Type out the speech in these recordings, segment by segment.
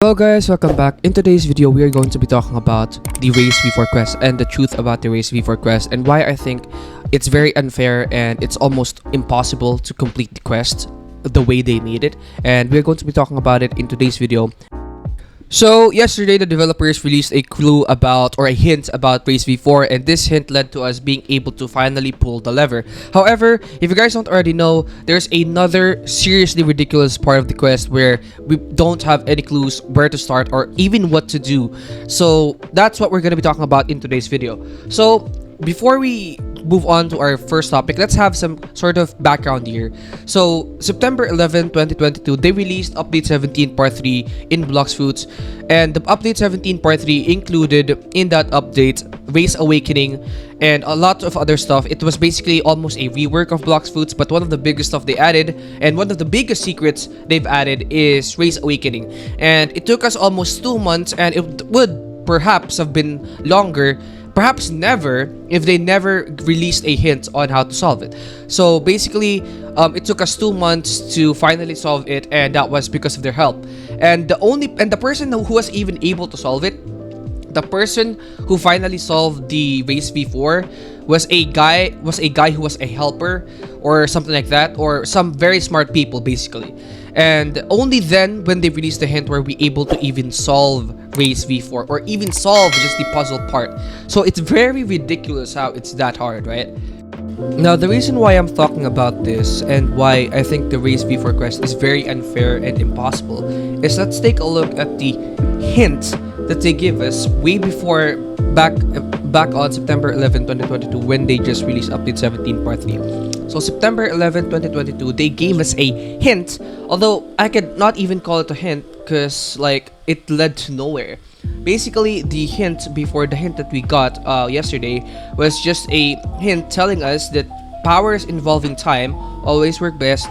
Hello guys, welcome back. In today's video, we are going to be talking about the Race V4 quest and the truth about the Race V4 quest and why I think it's very unfair and it's almost impossible to complete the quest the way they made it. And we're going to be talking about it in today's video. So yesterday, the developers released a clue about or a hint about Race V4, and this hint led to us being able to finally pull the lever. However, if you guys don't already know, there's another seriously ridiculous part of the quest where we don't have any clues where to start or even what to do. So that's what we're going to be talking about in today's video. So before we move on to our first topic, let's have some sort of background here. So September 11, 2022, they released update 17 part 3 in Blox Fruits, and the update 17 part 3 included in that update Race Awakening and a lot of other stuff. It was basically almost a rework of Blox Fruits, but one of the biggest stuff they added and one of the biggest secrets they've added is Race Awakening. And it took us almost 2 months, and it would perhaps have been longer, perhaps never, if they never released a hint on how to solve it. So basically, it took us 2 months to finally solve it, and that was because of their help. And the person who was even able to solve it, the person who finally solved the Race V4 was a guy who was a helper or something like that, or some very smart people basically. And only then, when they released the hint, were we able to even solve Race V4 or even solve just the puzzle part. So it's very ridiculous how it's that hard, right? Now, the reason why I'm talking about this and why I think the Race V4 quest is very unfair and impossible is, let's take a look at the hint that they give us way before, back on September 11, 2022, when they just released update 17 part 3. So September 11, 2022, they gave us a hint, although I could not even call it a hint because like it led to nowhere. Basically, the hint before the hint that we got yesterday was just a hint telling us that powers involving time always work best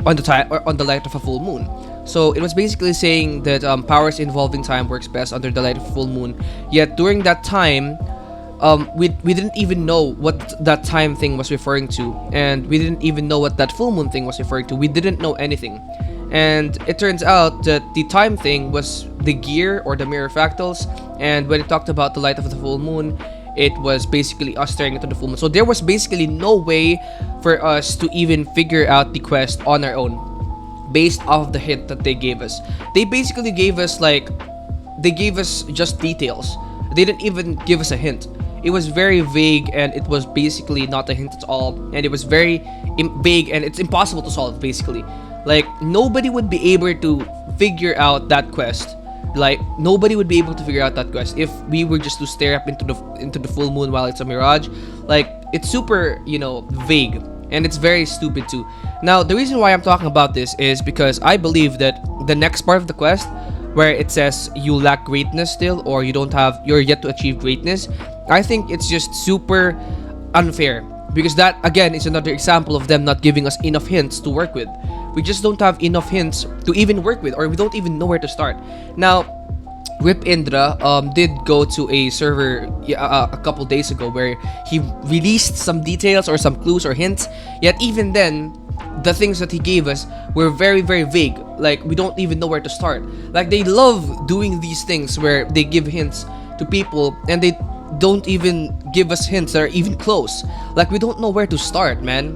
on the time or on the light of a full moon. So it was basically saying that powers involving time works best under the light of a full moon. Yet during that time, we didn't even know what that time thing was referring to, and we didn't even know what that full moon thing was referring to. We didn't know anything. And it turns out that the time thing was the gear or the mirror fractals, and when it talked about the light of the full moon, it was basically us staring into the full moon. So there was basically no way for us to even figure out the quest on our own based off of the hint that they gave us. They basically gave us just details. They didn't even give us a hint. It was very vague, and it was basically not a hint at all, and it was very vague, and it's impossible to solve basically. Like, nobody would be able to figure out that quest. Like, nobody would be able to figure out that quest if we were just to stare up into the full moon while it's a mirage. Like, it's super, vague, and it's very stupid too. Now, the reason why I'm talking about this is because I believe that the next part of the quest, where it says you lack greatness still, or you're yet to achieve greatness, I think it's just super unfair, because that again is another example of them not giving us enough hints to work with. We just don't have enough hints to even work with, or we don't even know where to start. Now, Rip Indra did go to a server a couple days ago where he released some details or some clues or hints, yet even then, the things that he gave us were very, very vague. Like, we don't even know where to start. Like, they love doing these things where they give hints to people and they don't even give us hints that are even close. Like, we don't know where to start, man.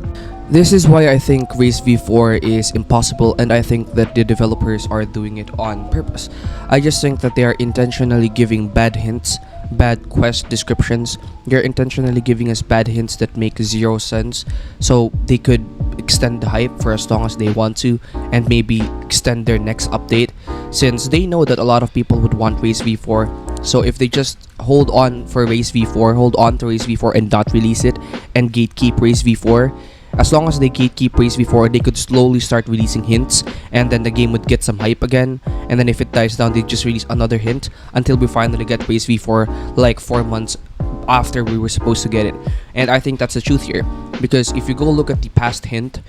This is why I think Race V4 is impossible, and I think that the developers are doing it on purpose. I just think that they are intentionally giving bad hints, bad quest descriptions. They're intentionally giving us bad hints that make zero sense, so they could extend the hype for as long as they want to, and maybe extend their next update, since they know that a lot of people would want Race V4. So if they just hold on to Race V4 and not release it, and gatekeep Race V4, as long as they gatekeep Race V4, they could slowly start releasing hints, and then the game would get some hype again, and then if it dies down, they just release another hint until we finally get Race V4 like 4 months after we were supposed to get it. And I think that's the truth here, because if you go look at the past hint,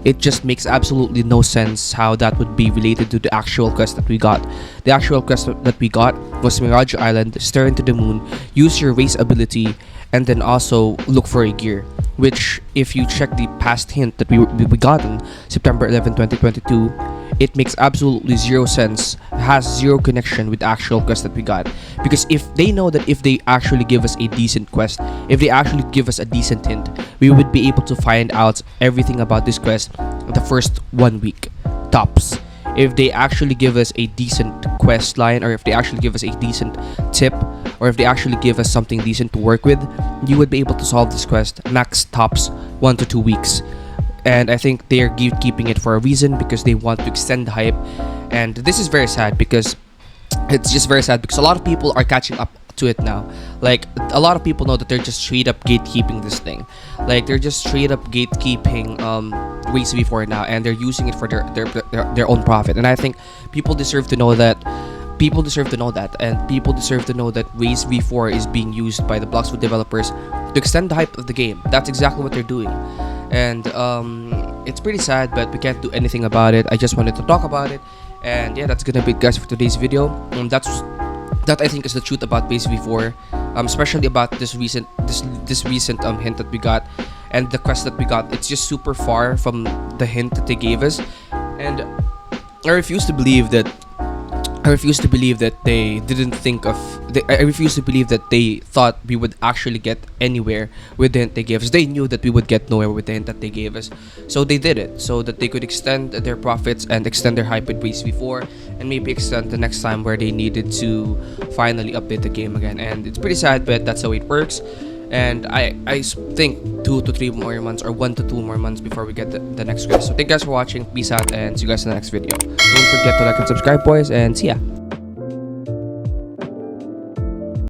it just makes absolutely no sense how that would be related to the actual quest that we got. The actual quest that we got was Mirage Island, stare into the moon, use your race ability, and then also look for a gear. Which, if you check the past hint that we got on September 11, 2022, it makes absolutely zero sense, has zero connection with the actual quest that we got. Because if they know that if they actually give us a decent quest, if they actually give us a decent hint, we would be able to find out everything about this quest the first 1 week tops. If they actually give us a decent quest line, or if they actually give us a decent tip, or if they actually give us something decent to work with, you would be able to solve this quest max tops 1 to 2 weeks. And I think they're keeping it for a reason, because they want to extend the hype. And this is very sad, because it's just very sad because a lot of people are catching up to it now. Like, a lot of people know that they're just straight up gatekeeping this thing. Like, they're just straight up gatekeeping Race V4 now, and they're using it for their own profit. And I think people deserve to know that. People deserve to know that, and people deserve to know that Race V4 is being used by the Blox developers to extend the hype of the game. That's exactly what they're doing. And it's pretty sad, but we can't do anything about it. I just wanted to talk about it. And yeah, that's gonna be it, guys, for today's video. That I think is the truth about Race V4, especially about this recent hint that we got, and the quest that we got. It's just super far from the hint that they gave us, and I refuse to believe that they didn't think of. I refuse to believe that they thought we would actually get anywhere with the hint they gave us. They knew that we would get nowhere with the hint that they gave us, so they did it so that they could extend their profits and extend their hype with Race V4, and maybe extend the next time where they needed to finally update the game again. And it's pretty sad, but that's how it works. And I think 2 to 3 more months, or 1 to 2 more months before we get the next quest. So thank you guys for watching. Peace out, and see you guys in the next video. Don't forget to like and subscribe, boys, and see ya.